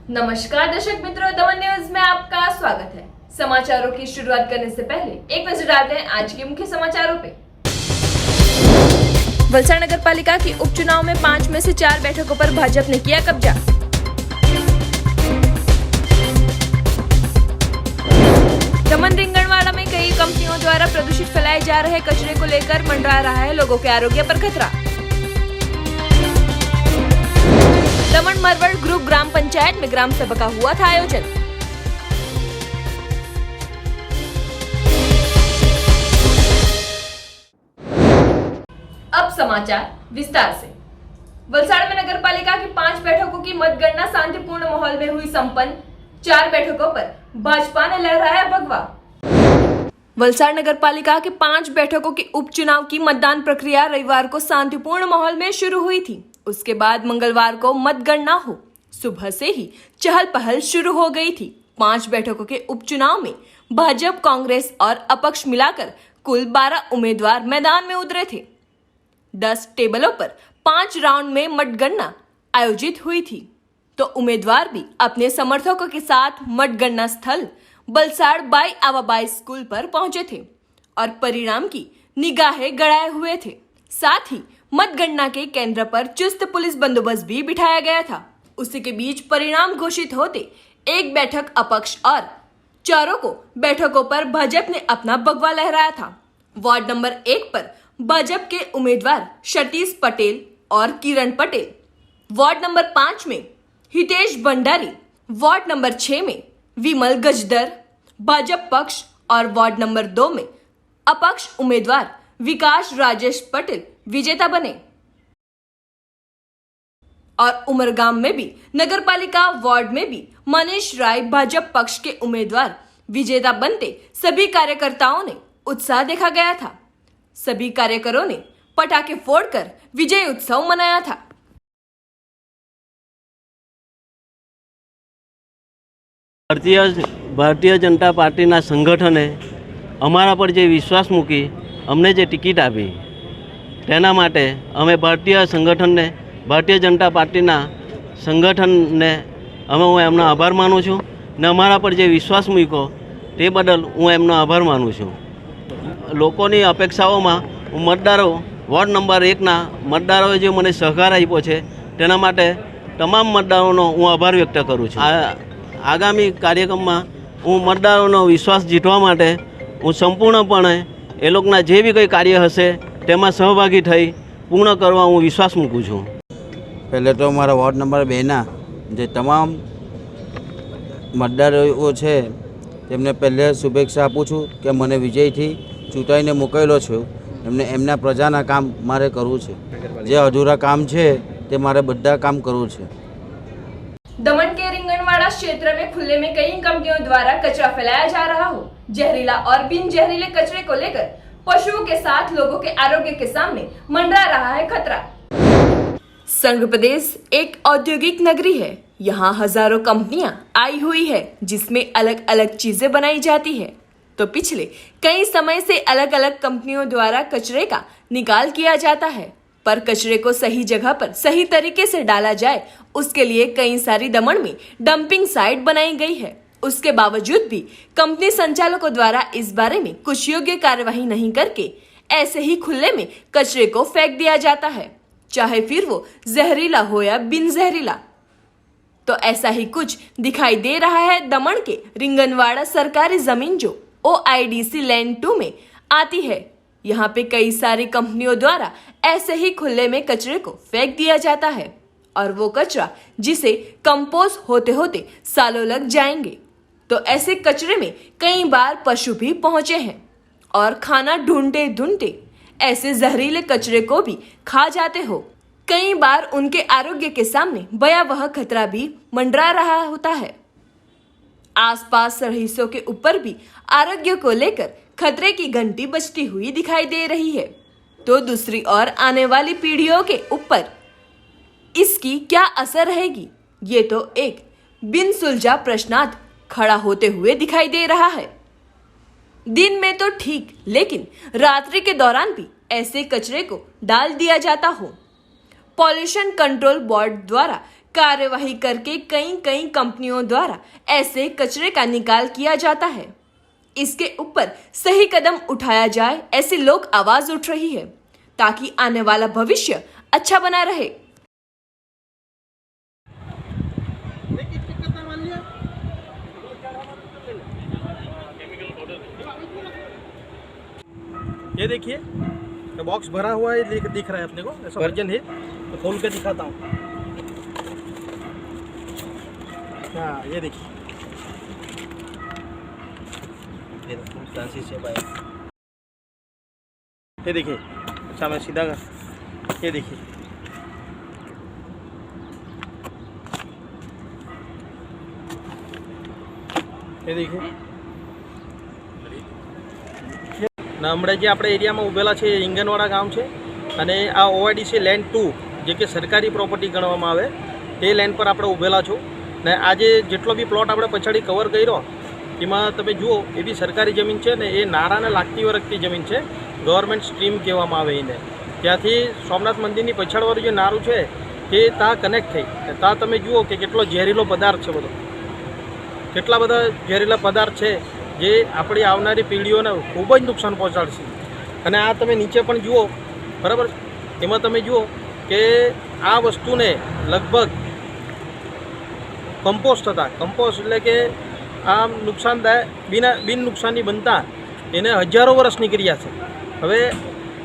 नमस्कार दर्शक मित्रों, दमन न्यूज में आपका स्वागत है। समाचारों की शुरुआत करने से पहले एक नजर डालते हैं आज के मुख्य समाचारों पे। वलसाड नगर पालिका की उपचुनाव में 5 में से 4 बैठकों पर भाजपा ने किया कब्जा। दमन रिंगणवाड़ा में कई कंपनियों द्वारा प्रदूषित फैलाए जा रहे कचरे को लेकर मंडरा रहा है लोगों के आरोग्य पर खतरा। दमन मरवड़ ग्रुप ग्राम पंचायत में ग्राम सभा का हुआ था आयोजन। अब समाचार विस्तार से। वलसाड में नगर पालिका की 5 बैठकों की मतगणना शांतिपूर्ण माहौल में हुई संपन्न। 4 बैठकों पर भाजपा ने लहराया भगवा। वलसाड नगर पालिका की 5 बैठकों के उपचुनाव की मतदान प्रक्रिया रविवार को शांतिपूर्ण माहौल में शुरू हुई थी। उसके बाद मंगलवार को मतगणना हो सुबह से ही चहल पहल शुरू हो गई थी। 5 बैठकों के उपचुनाव में भाजपा, कांग्रेस और अपक्ष मिलाकर कुल 12 उम्मीदवार मैदान में उतरे थे। 10 टेबलों पर 5 राउंड में मतगणना आयोजित हुई थी, तो उम्मीदवार भी अपने समर्थकों के साथ मतगणना स्थल वलसाड बाई आवाबाई स्कूल पर पहुंचे थे और परिणाम की निगाहें गड़ाए हुए थे। साथ ही मतगणना के केंद्र पर चुस्त पुलिस बंदोबस्त भी बिठाया गया था। उसी के बीच परिणाम घोषित होते एक बैठक अपक्ष और चारों को बैठकों पर भाजपा ने अपना भगवा लहराया था। वार्ड नंबर 1 पर भाजपा के उम्मीदवार सतीश पटेल और किरण पटेल, वार्ड नंबर 5 में हितेश भंडारी, वार्ड नंबर 6 में विमल गजदर भाजपा पक्ष और वार्ड नंबर 2 में अपक्ष उम्मीदवार विकास राजेश पटेल विजेता बने। और उमरगाम में भी नगरपालिका वार्ड में भी मनीष राय भाजपा पक्ष के उम्मीदवार विजेता बनते सभी कार्यकर्ताओं ने उत्साह देखा गया था। सभी कार्यकरों ने पटाखे फोड़कर विजय उत्सव मनाया था। ભારતીય જનતા પાર્ટીના સંગઠને અમારા પર જે વિશ્વાસ મૂકી અમને જે ટિકિટ આપી તેના માટે અમે ભારતીય જનતા પાર્ટીના સંગઠનને હું એમનો આભાર માનું છું ને અમારા પર જે વિશ્વાસ મૂક્યો તે બદલ હું એમનો આભાર માનું છું। લોકોની અપેક્ષાઓમાં હું મતદારો વોર્ડ નંબર 1ના મતદારોએ જે મને સહકાર આપ્યો છે તેના માટે તમામ મતદારોનો હું આભાર વ્યક્ત કરું છું। આગામી કાર્યક્રમમાં હું મતદારોનો વિશ્વાસ જીતવા માટે હું સંપૂર્ણપણે એ લોકોના જે બી કંઈ કાર્ય હશે તેમાં સહભાગી થઈ પૂર્ણ કરવા હું વિશ્વાસ મૂકું છું। પહેલે તો મારા વોર્ડ નંબર 2ના જે તમામ મતદારો છે તેમને પહેલે શુભેચ્છા આપું છું કે મને વિજયથી ચૂંટાઈને મોકલેલો છું। એમના પ્રજાના કામ મારે કરવું છે। જે અધૂરા કામ છે તે મારે બધા કામ કરવું છે। दमन के रिंगणवाड़ा क्षेत्र में खुले में कई कंपनियों द्वारा कचरा फैलाया जा रहा हो। जहरीला और बिन जहरीले कचरे को लेकर पशुओं के साथ लोगों के आरोग्य के सामने मंडरा रहा है खतरा। संघ प्रदेश एक औद्योगिक नगरी है। यहाँ हजारों कंपनियां आई हुई है जिसमें अलग अलग चीजें बनाई जाती है। तो पिछले कई समय से अलग अलग कंपनियों द्वारा कचरे का निकाल किया जाता है, पर कचरे को सही जगह पर सही तरीके से डाला जाए उसके लिए कई सारी दमन में डंपिंग साइट बनाई गई है। उसके बावजूद भी कंपनी संचालकों द्वारा इस बारे में कुछ योग्य कार्यवाही नहीं करके ऐसे ही खुले में कचरे को फेंक दिया जाता है, चाहे फिर वो जहरीला हो या बिन जहरीला। तो ऐसा ही कुछ दिखाई दे रहा है दमन के रिंगणवाड़ा सरकारी जमीन जो OIDC लैंड 2 में आती है। यहाँ पे कई सारी कंपनियों द्वारा ऐसे ही खुले में कचरे को फेंक दिया जाता है और वो कचरा जिसे कंपोस्ट होते होते सालों लग जाएंगे। तो ऐसे कचरे में कई बार पशु भी पहुंचे हैं और खाना ढूंढते ढूंढते ऐसे जहरीले कचरे को भी खा जाते हो। कई बार उनके आरोग्य के सामने भयावह खतरा भी मंडरा रहा होता है। आसपास रईसों के ऊपर भी आरोग्य को लेकर खतरे की घंटी बजती हुई दिखाई दे रही है। तो दूसरी ओर आने वाली पीढ़ियों के ऊपर इसकी क्या असर रहेगी, ये तो एक बिन सुलझा प्रश्नार्थ खड़ा होते हुए दिखाई दे रहा है। दिन में तो ठीक, लेकिन रात्रि के दौरान भी ऐसे कचरे को डाल दिया जाता हो। पॉल्यूशन कंट्रोल बोर्ड द्वारा कार्यवाही करके कई कई कंपनियों द्वारा ऐसे कचरे का निकाल किया जाता है। इसके ऊपर सही कदम उठाया जाए, ऐसी लोग आवाज उठ रही है, ताकि आने वाला भविष्य अच्छा बना रहे। ये देखिए तो बॉक्स भरा हुआ है, दिख रहा है अपने को, ऐसा वर्जन है। तो खोल के दिखाता हूँ। हाँ ये देखिए, ये देखिए। अच्छा मैं सीधा ये देखिए, ये देखिए ને હમણાં જે આપણે એરિયામાં ઊભેલા છે એ ઈંગણવાડા ગામ છે અને આ ઓઆઈડીસી લેન્ડ 2 જે કે સરકારી પ્રોપર્ટી ગણવામાં આવે તે લેન્ડ પર આપણે ઊભેલા છો ને આજે જેટલો બી પ્લોટ આપણે પછાડી કવર કર્યો એમાં તમે જુઓ એ બી સરકારી જમીન છે ને એ નારાને લાગતી વરગતી જમીન છે, ગવર્મેન્ટ સ્ટ્રીમ કહેવામાં આવે એને। ત્યાંથી સોમનાથ મંદિરની પછાડવાળું જે નારું છે તે ત્યાં કનેક્ટ થઈ, ત્યાં તમે જુઓ કે કેટલો ઝેરીલો પદાર્થ છે, બધો કેટલા બધા ઝેરીલા પદાર્થ છે જે આપણી આવનારી પેઢીઓને ખૂબ જ નુકસાન પહોંચાડશે। અને આ તમે નીચે પણ જુઓ, બરાબર, એમાં તમે જુઓ કે આ વસ્તુને લગભગ કમ્પોસ્ટ થતા, કમ્પોસ્ટ એટલે કે આ નુકસાનદાયક બિન નુકસાની બનતા એને હજારો વર્ષ નીકળ્યા છે। હવે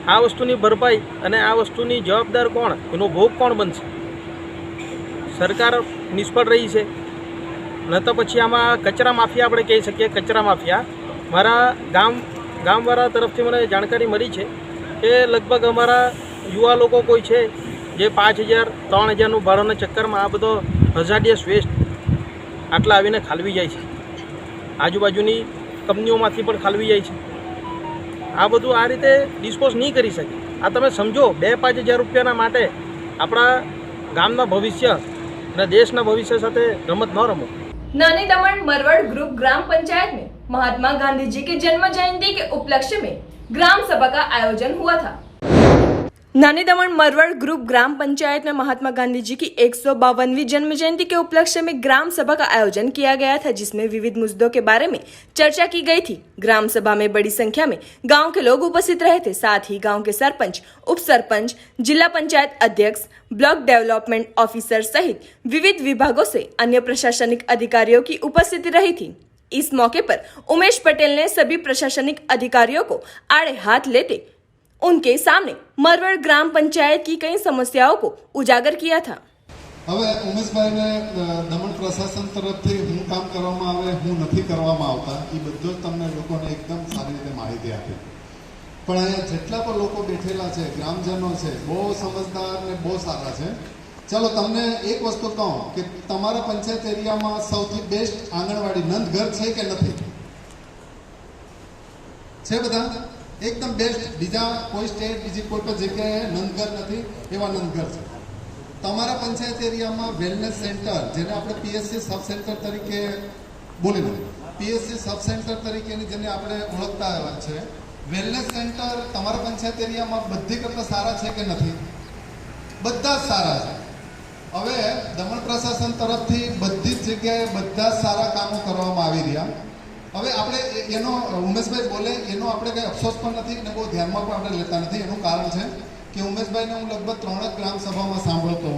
આ વસ્તુની ભરપાઈ અને આ વસ્તુની જવાબદાર કોણ, એનો ભોગ કોણ બનશે? સરકાર નિષ્ફળ રહી છે ન તો પછી આમાં કચરા માફિયા આપણે કહી શકીએ। કચરા માફિયા મારા ગામવાળા તરફથી મને જાણકારી મળી છે કે લગભગ અમારા યુવા લોકો કોઈ છે જે 5,000 3,000નું ભાડાના ચક્કરમાં આ બધો હઝાર્ડિયસ વેસ્ટ આટલા આવીને ખાલવી જાય છે, આજુબાજુની કંપનીઓમાંથી પણ ખાલવી જાય છે। આ બધું આ રીતે ડિસ્પોઝ નહીં કરી શકે। આ તમે સમજો 2-5 હજાર રૂપિયાના માટે આપણા ગામના ભવિષ્ય અને દેશના ભવિષ્ય સાથે રમત ન રમો। नानी दमन मरवड़ ग्रुप ग्राम पंचायत में महात्मा गांधी जी की जन्म जयंती के उपलक्ष्य में ग्राम सभा का आयोजन हुआ था। नानी दमन मरवड़ ग्रुप ग्राम पंचायत में महात्मा गांधी जी की 152वीं जन्म जयंती के उपलक्ष्य में ग्राम सभा का आयोजन किया गया था, जिसमें विविध मुद्दों के बारे में चर्चा की गई थी। ग्राम सभा में बड़ी संख्या में गांव के लोग उपस्थित रहे थे, साथ ही गांव के सरपंच, उप सरपंच, जिला पंचायत अध्यक्ष, ब्लॉक डेवलपमेंट ऑफिसर सहित विविध विभागों से अन्य प्रशासनिक अधिकारियों की उपस्थिति रही थी। इस मौके पर उमेश पटेल ने सभी प्रशासनिक अधिकारियों को आड़े हाथ लेते उनके सामने मरवड़ ग्राम पंचायत की कई समस्याओं को उजागर किया था। હવે ઉમેશભાઈને દમણ પ્રશાસન તરફથી હું કામ કરવામાં આવે, હું નથી કરવામાં આવતા, એ બધું જ તમને લોકોને એકદમ સારી રીતે માહિતી આપી। પણ અહીંયા જેટલા પણ લોકો બેઠેલા છે, ગ્રામજનો છે, બહુ સમજદાર ને બહુ સારા છે। ચાલો તમને એક વસ્તુ કહું કે તમારા પંચાયત એરિયામાં સૌથી બેસ્ટ આંગણવાડી નંદઘર છે કે નથી? છે બધા? એકદમ બેસ્ટ। બીજા કોઈ સ્ટેટ, બીજી કોઈ પણ જગ્યાએ નંદઘર નથી, એવા નંદઘર છે। તમારા પંચાયત એરિયામાં વેલનેસ સેન્ટર, જેને આપણે પીએસસી સબ સેન્ટર તરીકે બોલીને પીએસસી સબ સેન્ટર તરીકેની જેને આપણે ઓળખતા આવ્યા છે, વેલનેસ સેન્ટર તમારા પંચાયત એરિયામાં બધી કરતાં સારા છે કે નથી? બધા જ સારા છે। હવે દમણ પ્રશાસન તરફથી બધી જ જગ્યાએ બધા જ સારા કામો કરવામાં આવી રહ્યા। હવે આપણે એનો ઉમેશભાઈ બોલે એનો આપણે કંઈ અફસોસ પણ નથી અને બહુ ધ્યાનમાં પણ આપણે લેતા નથી। એનું કારણ છે કે ઉમેશભાઈને હું લગભગ 3 ગ્રામ સભામાં સાંભળતો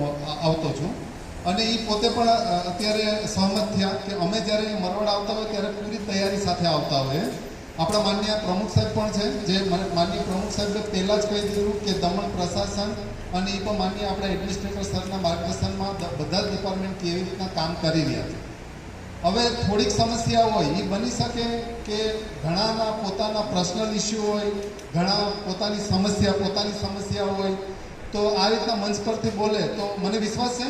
આવતો છું અને એ પોતે પણ અત્યારે સહમત થયા કે અમે જ્યારે મરવડ આવતા હોય ત્યારે પૂરી તૈયારી સાથે આવતા હોઈએ। આપણા માનનીય પ્રમુખ સાહેબ પણ છે, જે માનનીય પ્રમુખ સાહેબે પહેલાં જ કહી દીધું કે દમણ પ્રશાસન અને એ પણ માનનીય આપણા એડમિનિસ્ટ્રેટર સરના માર્ગદર્શનમાં બધા જ ડિપાર્ટમેન્ટ કેવી રીતના કામ કરી રહ્યા છે। હવે થોડીક સમસ્યા હોય એ બની શકે કે ઘણાના પોતાના પર્સનલ ઇસ્યુ હોય, ઘણા પોતાની સમસ્યા હોય, તો આ રીતના મંચ પરથી બોલે તો મને વિશ્વાસ છે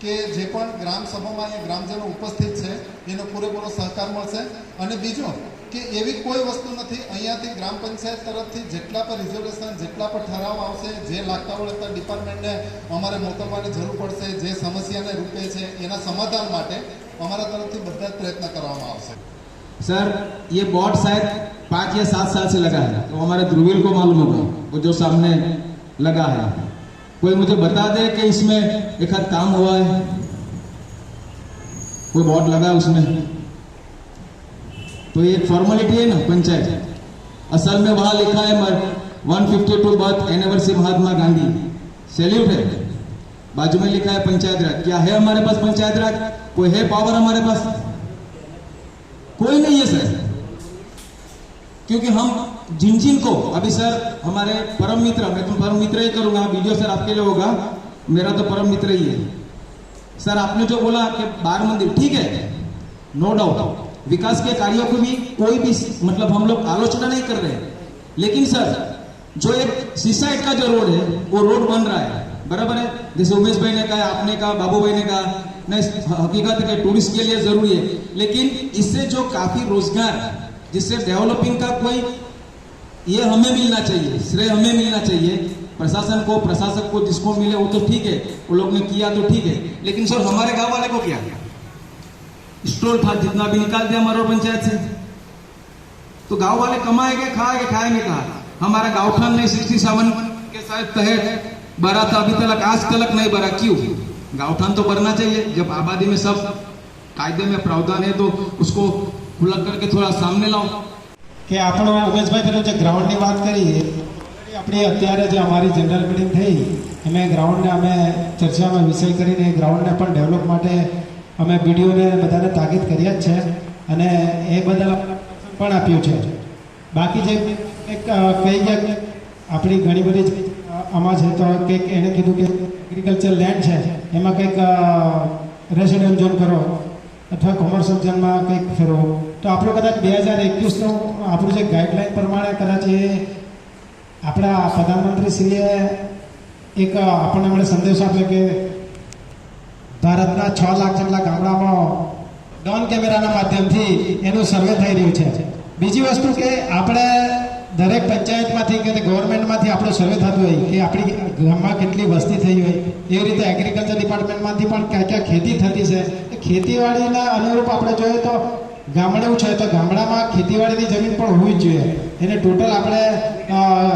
કે જે પણ ગ્રામ સભામાં અહીંયા ગ્રામજનો ઉપસ્થિત છે એનો પૂરેપૂરો સહકાર મળશે। અને બીજો કે એવી કોઈ વસ્તુ નથી, અહીંયાથી ગ્રામ પંચાયત તરફથી જેટલા પણ રિઝોલ્યુશન, જેટલા પણ ઠરાવ આવશે, જે લાગતા હોય તો ડિપાર્ટમેન્ટને અમારે મોકલવાની જરૂર પડશે, જે સમસ્યાને રૂપે છે એના સમાધાન માટે हमारा तरफ से બધા प्रयत्न કરવામાં આવશે। सर ये बोर्ड शायद 5 या 7 साल से लगा है, तो हमारे ध्रुवील को मालूम होगा, वो जो सामने लगा है। कोई मुझे बता दे कि इसमें एक आध काम हुआ है? कोई बोर्ड लगा उसमें, तो ये एक फॉर्मेलिटी है ना पंचायत। असल में वहां लिखा है 152 birth anniversary Mahatma Gandhi, salute है। बाजू में लिखा है पंचायत राज। क्या है हमारे पास पंचायत राज? कोई है पावर हमारे पास? कोई नहीं है सर। क्योंकि हम जिन को अभी सर हमारे परम मित्र, मैं तो परम मित्र ही करूंगा, वीडियो सर आपके लिए होगा, मेरा तो परम मित्र ही है सर। आपने जो बोला कि 12 मंदिर, ठीक है, नो डाउट, विकास के कार्यों को भी कोई भी मतलब हम लोग आलोचना नहीं कर रहे हैं, लेकिन सर जो एक सीसाइड का जो रोड है वो रोड बन रहा है, बराबर है, जैसे उमेश भाई ने कहा, आपने कहा, बाबू भाई ने कहा, नहीं हकीकत है टूरिस्ट के लिए जरूरी है, लेकिन इससे जो काफी रोजगार, जिससे डेवलपिंग का कोई ये हमें मिलना चाहिए, श्रेय हमें मिलना चाहिए, प्रशासन को, प्रशासक को, जिसको मिले वो तो ठीक है, वो लोग ने किया तो ठीक है, लेकिन सर हमारे गांव वाले को क्या स्टोर था जितना भी निकाल दिया हमारे पंचायत से, तो गांव वाले कमाएंगे, खाएंगे कहा। हमारा गाँवठान ने 67 के शायद तहत भरा था, अभी तक आज तक नहीं भरा। क्यों? गाँवठान तो भरना चाहिए। जब आबादी में सब कायदे में प्रावधान है तो उसको खुला करके थोड़ा सामने लाओ। કે આપણો ઉમેશભાઈ પેલું જે ગ્રાઉન્ડની વાત કરી, આપણી અત્યારે જે અમારી જનરલ મિટિંગ થઈ, અમે ગ્રાઉન્ડને અમે ચર્ચામાં વિષય કરીને ગ્રાઉન્ડને પણ ડેવલપ માટે અમે બીડીઓને બધાને તાકીદ કર્યા જ છે અને એ બદલ પણ આપ્યું છે. બાકી જે એક કહી ગયા કે આપણી ઘણી બધી આમાં છે, તો કંઈક એણે કીધું કે એગ્રીકલ્ચર લેન્ડ છે એમાં કંઈક રેસિડેન્ટ ઝોન કરો અથવા કોમર્શિયલ ઝોનમાં કંઈક ફેરવો, તો આપણું કદાચ 2021નું આપણું જે ગાઈડલાઈન પ્રમાણે કદાચ એ આપણા પ્રધાનમંત્રીશ્રીએ એક આપણને મને સંદેશો આપ્યો કે ભારતના 6 લાખ જેટલા ગામડામાં ડ્રોન કેમેરાના માધ્યમથી એનું સર્વે થઈ રહ્યું છે. બીજી વસ્તુ કે આપણે દરેક પંચાયતમાંથી કે ગવર્મેન્ટમાંથી આપણું સર્વે થતું હોય કે આપણી ગામમાં કેટલી વસ્તી થઈ હોય, એવી રીતે એગ્રીકલ્ચર ડિપાર્ટમેન્ટમાંથી પણ ક્યાં ક્યાં ખેતી થતી છે, એ ખેતીવાડીના અનુરૂપ આપણે જોઈએ તો ગામડું છે તો ગામડામાં ખેતીવાડીની જમીન પણ હોવી જ જોઈએ. એને ટોટલ આપણે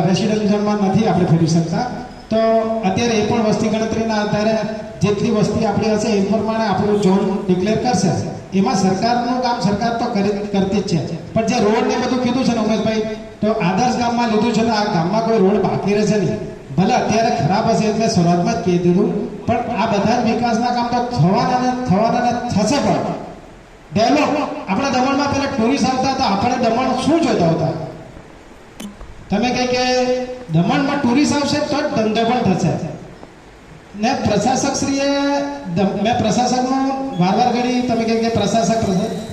રેસિડેન્શિયલમાં નથી આપણે ફેરવી શકતા. તો અત્યારે એ પણ વસ્તી ગણતરીના આધારે જેટલી વસ્તી આપણી હશે એ પ્રમાણે આપણું ઝોન ડિક્લેર કરશે. એમાં સરકારનું કામ સરકાર તો કરતી જ છે, પણ જે રોડ ને બધું કીધું છે ને ઉમેશભાઈ, તો આદર્શ ગામમાં લીધું છે ને આ ગામમાં કોઈ રોડ બાકી રહેશે નહીં. ભલે અત્યારે ખરાબ હશે એટલે શરૂઆતમાં જ કહી દીધું, પણ આ બધા જ વિકાસના કામ તો થવાના થશે. પણ ડેવલપ આપણા દમણમાં પેલા ટુરિસ્ટ આવતા હતા, આપણે દમણ શું જોતા હતા? તમે કહે કે દમણમાં ટુરિસ્ટ આવશે તો જ ધંધો પણ થશે ને. પ્રશાસકશ્રીએ મેં પ્રશાસકનું વાર ઘડી તમે કહે કે પ્રશાસક,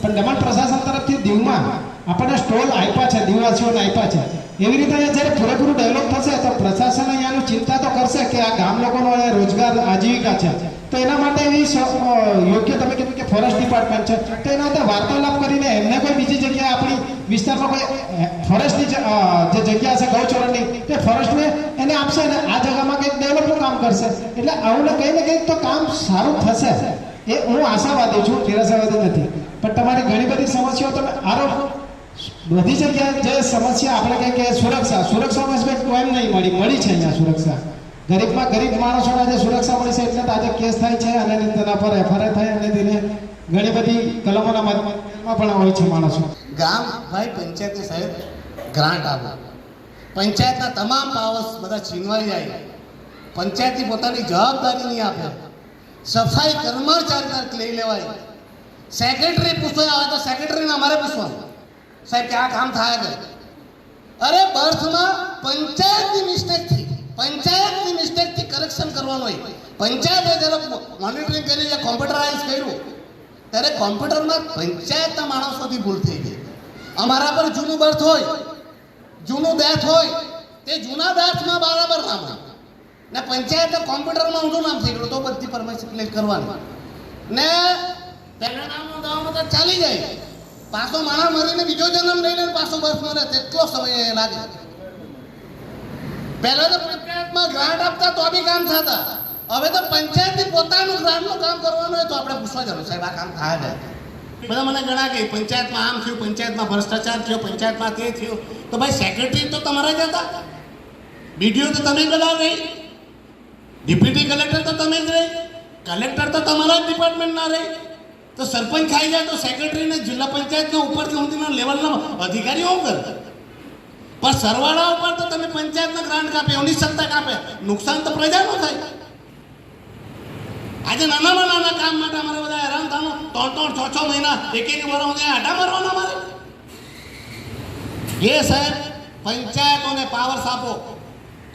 પણ દમણ પ્રશાસન તરફથી દીવમાં આપણને સ્ટોલ આપ્યા છે, દીવવાસીઓને આપ્યા છે. એવી રીતે જ્યારે પૂરેપૂરું ડેવલપ થશે તો પ્રશાસન અહીંયાનું ચિંતા તો કરશે કે આ ગામ લોકોનો રોજગાર આજીવિકા છે, તો એના માટે એવી યોગ્ય તમે કીધું કે ફોરેસ્ટ ડિપાર્ટમેન્ટ છે, તો એના માટે વાર્તાલાપ કરીને એમને કોઈ બીજી જગ્યાએ આપણી વિસ્તારમાં કોઈ ફોરેસ્ટની જે જગ્યા હશે ગૌચરણની, તે ફોરેસ્ટને એને આપશે અને આ જગ્યામાં કંઈક ડેવલપનું કામ કરશે. એટલે આવું ને કંઈક તો કામ સારું થશે, એ હું આશાવાદી છું, નિરાશાવાદી નથી. પણ તમારી ઘણી બધી સમસ્યાઓ તમે આરોપ બધી જગ્યાએ જે સમસ્યા આપણે કહીએ કે સુરક્ષા એમ નહીં મળી છે અહીંયા સુરક્ષા. ગરીબમાં ગરીબ માણસોને આજે સુરક્ષા મળી છે એટલે તો આજે કેસ થાય છે અને તેના પર FIR થાય અને તેને ઘણી બધી કલમોના માધ્યમમાં પણ હોય છે માણસો. ગામ ભાઈ પંચાયતની સાહેબ ગ્રાન્ટ આવે, પંચાયતના તમામ પાવર્સ બધા છીનવાઈ જાય, પંચાયતની પોતાની જવાબદારી નહીં આપે, સફાઈ કર્મચારીના લઈ લેવાય, સેક્રેટરી પૂછવા આવે તો સેક્રેટરીને અમારે પૂછવાનું સાહેબ કે આ કામ થાય કે અરે બર્થમાં પંચાયતની મિસ્ટેકથી કરેક્શન કરવાનું હોય. પંચાયતે જ્યારે મોનિટરિંગ કરી જે કોમ્પ્યુટરાઇઝ કર્યું ત્યારે કોમ્પ્યુટરમાં પંચાયતના માણસોથી ભૂલ થઈ ગઈ. અમારા પર જૂનું બર્થ હોય, જૂનું ડેથ હોય, તે જૂના ડેથમાં બરાબર નામ હોય ને પંચાયતે કોમ્પ્યુટરમાં ઊંધું નામ થઈ ગયું તો બધી પરમિશન ક્લિક કરવાની ને પહેલા નામનું દાવામાં તો ચાલી જાય, પાછો માણસ મરીને બીજો જન્મ લઈને પાછો બર્થ મળે તેટલો સમય લાગે. પહેલા તો પંચાયતમાં ગ્રાન્ટ આપતા તો બી કામ થતા, હવે તો પંચાયતથી પોતાનું ગ્રાન્ટનું કામ કરવાનું હોય તો આપણે પૂછવા જરૂર સાહેબ આ કામ થાય ને. બધા મને ઘણા કહે પંચાયતમાં આમ થયું, પંચાયતમાં ભ્રષ્ટાચાર થયો, પંચાયતમાં તે થયું, તો ભાઈ સેક્રેટરી તો તમારા જ હતા, BDO તો તમે બધા રહી, ડેપ્યુટી કલેક્ટર તો તમે જ રહી, કલેક્ટર તો તમારા જ ડિપાર્ટમેન્ટના રહી, તો तो सरपंच खाई जाए तो सेक्रेटरी ने जिला पंचायत ऊपर सुधीना लेवलना अधिकारी શું કરે? પણ સરવાળા ઉપર તો તમે પંચાયતના ગ્રાન્ટ કાપે, એની સત્તા કાપે, નુકસાન તો પ્રજાનું થાય. આજે નાનામાં નાના કામ માટે અમારે બધા હેરાન થવાનું, 3-3, 6-6 મહિના એક વર્ષ આટા મારવાના અમારે. એ સાહેબ પંચાયતોને પાવર્સ આપો.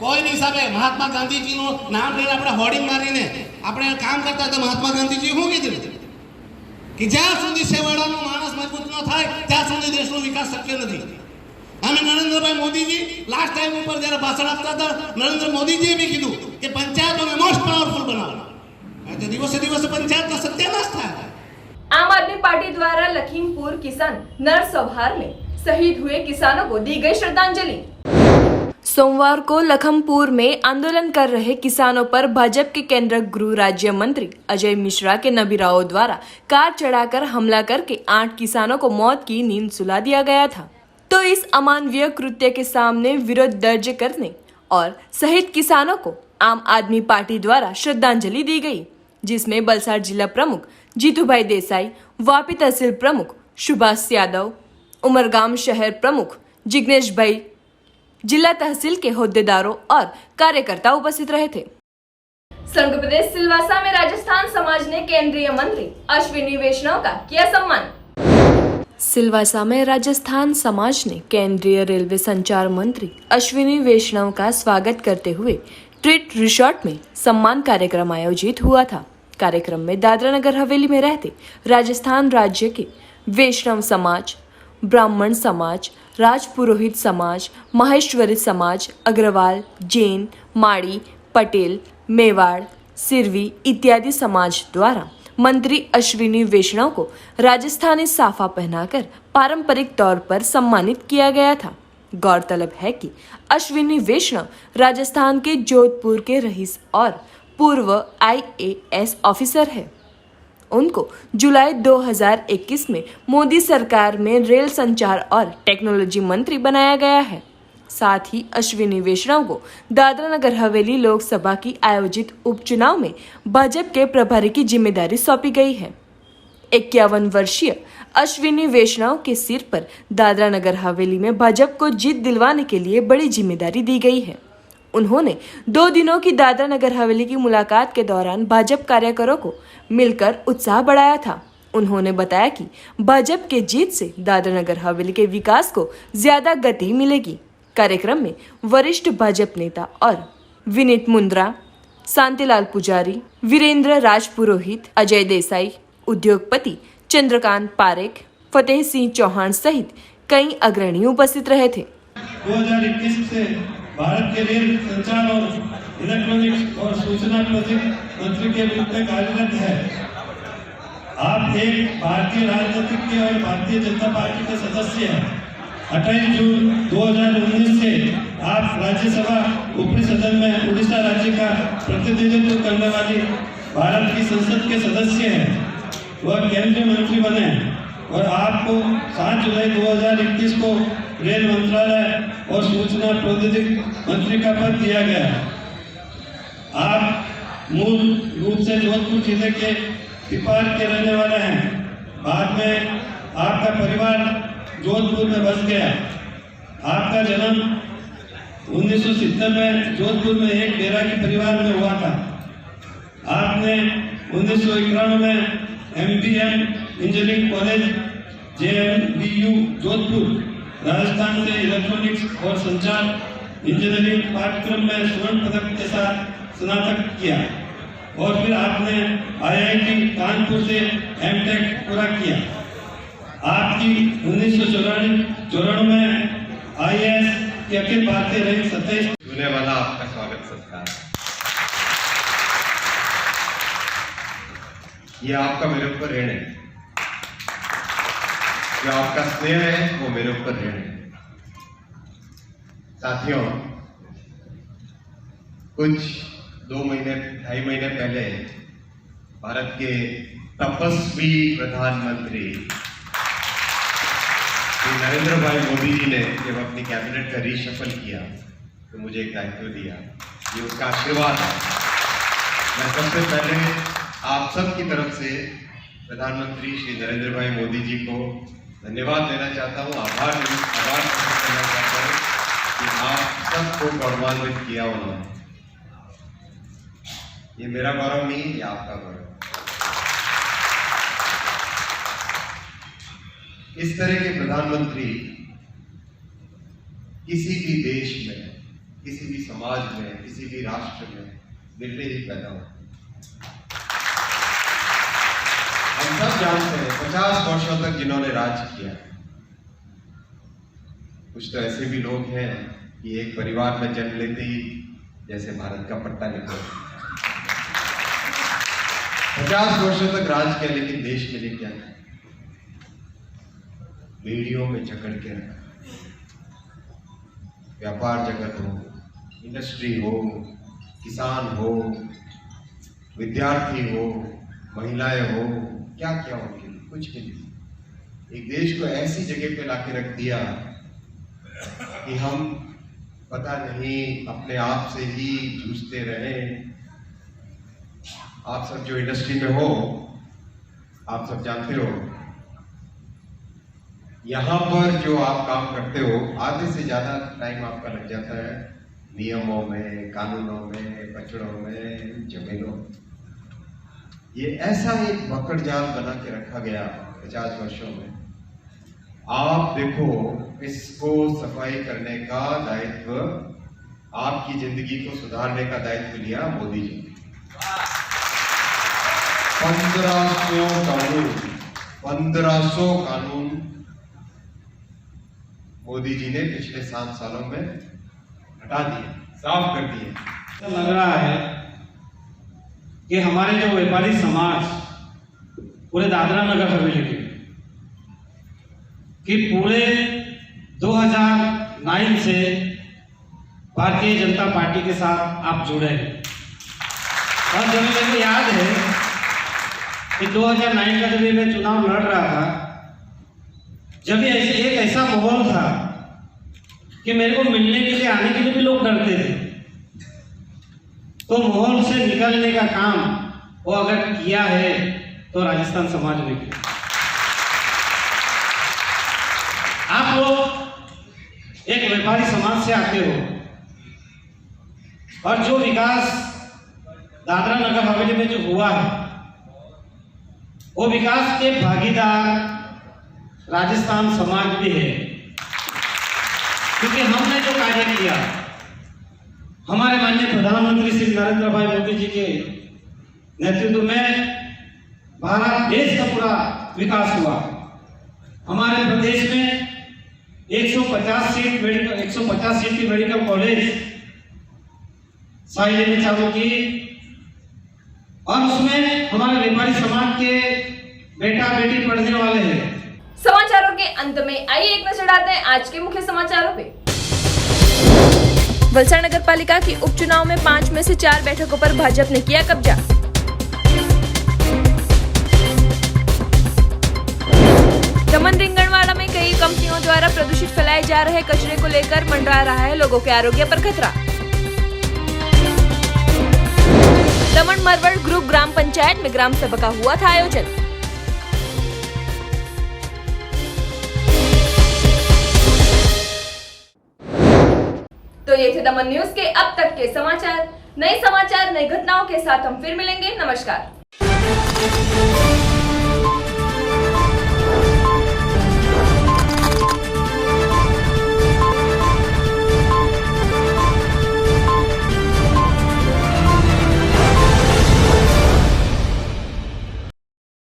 કોઈની હિસાબે મહાત્મા ગાંધીજીનું નામ લઈને આપણે હોર્ડિંગ મારીને આપણે કામ કરતા હતા. મહાત્મા ગાંધીજી શું કીધું કે જ્યાં સુધી સેવાળાનો માણસ મજબૂત ન થાય ત્યાં સુધી દેશનો વિકાસ શક્ય નથી. અમે નરેન્દ્રભાઈ મોદીજી લાસ્ટ ટાઈમ ઉપર જ્યારે ભાષણ આપતા હતા, નરેન્દ્ર મોદીજીએ બી કીધું કે પંચાયતોને મોસ્ટ પાવરફુલ બનાવો. આજે દિવસે દિવસે પંચાયતનો સત્યાનાશ થાય. आम आदमी पार्टी द्वारा लखीमपुर किसान नरसंहार में शहीद हुए किसानों को दी गई श्रद्धांजलि। सोमवार को लखीमपुर में आंदोलन कर रहे किसानों पर भाजपा के केंद्रीय गृह राज्य मंत्री अजय मिश्रा के नबीराओं द्वारा कार चढ़ाकर हमला करके 8 किसानों को मौत की नींद सुला दिया गया था। तो इस अमानवीय कृत्य के सामने विरोध दर्ज करने और शहीद किसानों को आम आदमी पार्टी द्वारा श्रद्धांजलि दी गई, जिसमें बलसाड़ जिला प्रमुख जीतूभाई देसाई, वापी तहसील प्रमुख सुभाष यादव, उमरगाम शहर प्रमुख जिग्नेश भाई, जिला तहसील के होद्देदारों और कार्यकर्ता उपस्थित रहे थे। संघ प्रदेश सिलवासा में राजस्थान समाज ने केंद्रीय मंत्री अश्विनी वैष्णव का किया सम्मान। सिलवासा में राजस्थान समाज ने केंद्रीय रेलवे संचार मंत्री अश्विनी वैष्णव का स्वागत करते हुए ट्रीट रिसोर्ट में सम्मान कार्यक्रम आयोजित हुआ था। कार्यक्रम में दादरा नगर हवेली में रहते राजस्थान राज्य के वैष्णव समाज, ब्राह्मण समाज, राजपुरोहित समाज, माहेश्वरी समाज, अग्रवाल, जैन, माड़ी, पटेल, मेवाड़, सिरवी इत्यादि समाज द्वारा मंत्री अश्विनी वैष्णव को राजस्थानी साफा पहनाकर पारंपरिक तौर पर सम्मानित किया गया था। गौरतलब है कि अश्विनी वैष्णव राजस्थान के जोधपुर के रईस और पूर्व IAS ऑफिसर है। उनको जुलाई 2021 में मोदी सरकार में रेल संचार और टेक्नोलॉजी मंत्री बनाया गया है। साथ ही अश्विनी वैष्णव को दादरा नगर हवेली लोकसभा की आयोजित उपचुनाव में भाजपा के प्रभारी की जिम्मेदारी सौंपी गई है। 51 वर्षीय अश्विनी वैष्णव के सिर पर दादरा नगर हवेली में भाजपा को जीत दिलवाने के लिए बड़ी जिम्मेदारी दी गई है। उन्होंने 2 दिनों की दादरा नगर हवेली की मुलाकात के दौरान भाजपा कार्यकर्ताओं को मिलकर उत्साह बढ़ाया था। उन्होंने बताया कि भाजपा के जीत से दादरा नगर हवेली के विकास को ज्यादा गति मिलेगी। कार्यक्रम में वरिष्ठ भाजपा नेता और विनीत मुंद्रा, शांतिलाल पुजारी, वीरेंद्र राजपुरोहित, अजय देसाई, उद्योगपति चंद्रकांत पारेख, फतेह सिंह चौहान सहित कई अग्रणी उपस्थित रहे थे। 2021 से भारत के रेल संचार और इलेक्ट्रॉनिक्स और सूचना प्रौद्योगिकी मंत्री के रूप में कार्यरत है। आप एक भारतीय राजनीतिज्ञ और भारतीय जनता पार्टी के सदस्य हैं। 28 जून 2019 से आप राज्यसभा ऊपरी सदन में उड़ीसा राज्य का प्रतिनिधित्व करने वाली भारत की संसद के सदस्य हैं। वह केंद्रीय मंत्री बने और आपको 7 जुलाई 2021 को रेल मंत्रालय और सूचना प्रौद्योगिकी मंत्री का पद दिया गया। आप मूल रूप से जोधपुर जिले के पिपार के रहने वाले हैं। बाद में आपका परिवार जोधपुर में बस गया। आपका जन्म 1970 में जोधपुर में एक बैरागी परिवार में हुआ था। आपने 1991 में MBM engineering college JNBU Jodhpur Rajasthan से इलेक्ट्रॉनिक्स और संचार इंजीनियरिंग पाठ्यक्रम में स्वर्ण पदक के साथ स्नातक किया और फिर आपने IIT कानपुर से MTech पूरा किया। आपकी 1994 में IAS के अखिल भारतीय रैंक 27 होने वाला आपका स्वागत सत्कार। ये आपका मेरे ऊपर ऋण है, जो आपका स्नेह है वो मेरे ऊपर ऋण है। साथियों, कुछ 2-2.5 महीने पहले भारत के तपस्वी प्रधानमंत्री नरेंद्र भाई मोदी जी ने जब अपनी कैबिनेट का रीशफल किया तो मुझे एक दायित्व दिया। ये उसका आशीर्वाद है। मैं सबसे पहले आप सब की तरफ से प्रधानमंत्री श्री नरेंद्र भाई मोदी जी को धन्यवाद देना चाहता हूँ, आभार प्रकट करना चाहता हूँ कि आप सबको गौरवान्वित किया उन्होंने। ये मेरा गौरव नहीं, ये आपका गौरव। इस तरह के प्रधानमंत्री किसी भी देश में, किसी भी समाज में, किसी भी राष्ट्र में मिलने ही पैदा होते। हम सब जानते हैं 50 वर्षों तक जिन्होंने राज किया, कुछ तो ऐसे भी लोग हैं कि एक परिवार में जन्म लेते ही जैसे भारत का पट्टा निकला। 50 वर्षों तक राज किया, लेकिन देश के लिए क्या है? बेड़ियों में जकड़ के रखा। व्यापार जगत हो, इंडस्ट्री हो, किसान हो, विद्यार्थी हो, महिलाएं हो, क्या क्या उनके लिए? कुछ भी नहीं। एक देश को ऐसी जगह पे लाके रख दिया कि हम पता नहीं अपने आप से ही जूझते रहे। आप सब जो इंडस्ट्री में हो, आप सब जानते हो, यहाँ पर जो आप काम करते हो, आधे से ज्यादा टाइम आपका लग जाता है नियमों में, कानूनों में, पचड़ों में, जमीनों में। ये ऐसा एक मकड़ जाल बना के रखा गया 50 वर्षों में। आप देखो, इसको सफाई करने का दायित्व, आपकी जिंदगी को सुधारने का दायित्व लिया मोदी जी ने। 1500 कानून मोदी जी ने पिछले 7 सालों में हटा दिए, साफ कर दिए। तो लग रहा है कि हमारे जो व्यापारी समाज पूरे दादरा नगर हवेली के, कि पूरे 2009 से भारतीय जनता पार्टी के साथ आप जुड़े हैं। और जब मेरे को याद है कि 2009 का जब मैं चुनाव लड़ रहा था, जब ये एक ऐसा माहौल था कि मेरे को मिलने के लिए, आने के लिए भी लोग डरते थे। तो माहौल से निकलने का काम वो अगर किया है तो राजस्थान समाज ने किया। आप लोग एक व्यापारी समाज से आते हो, और जो विकास दादरा नगर हवेली में जो हुआ है, वो विकास के भागीदार राजस्थान समाज भी है। क्योंकि हमने जो कार्य किया, हमारे माननीय प्रधानमंत्री श्री नरेंद्र भाई मोदी जी के नेतृत्व में भारत देश का पूरा विकास हुआ। हमारे प्रदेश में 150 सीट की मेडिकल कॉलेज साइले में चालू की, और उसमें हमारे व्यापारी समाज के बेटा बेटी पढ़ने वाले हैं। समाचारों के अंत में आइए एक नजर डालते हैं आज के मुख्य समाचारों पे। वलसाड नगर पालिका की उपचुनाव में 5 में से 4 बैठकों पर भाजपा ने किया कब्जा। दमन रिंगणवाड़ा में कई कंपनियों द्वारा प्रदूषित फैलाए जा रहे कचरे को लेकर मंडरा रहा है लोगों के आरोग्य पर खतरा। दमन मरवड़ ग्रुप ग्राम पंचायत में ग्राम सभा का हुआ था आयोजन। तो ये थे दमन न्यूज के अब तक के समाचार। नए समाचार, नई घटनाओं के साथ हम फिर मिलेंगे। नमस्कार।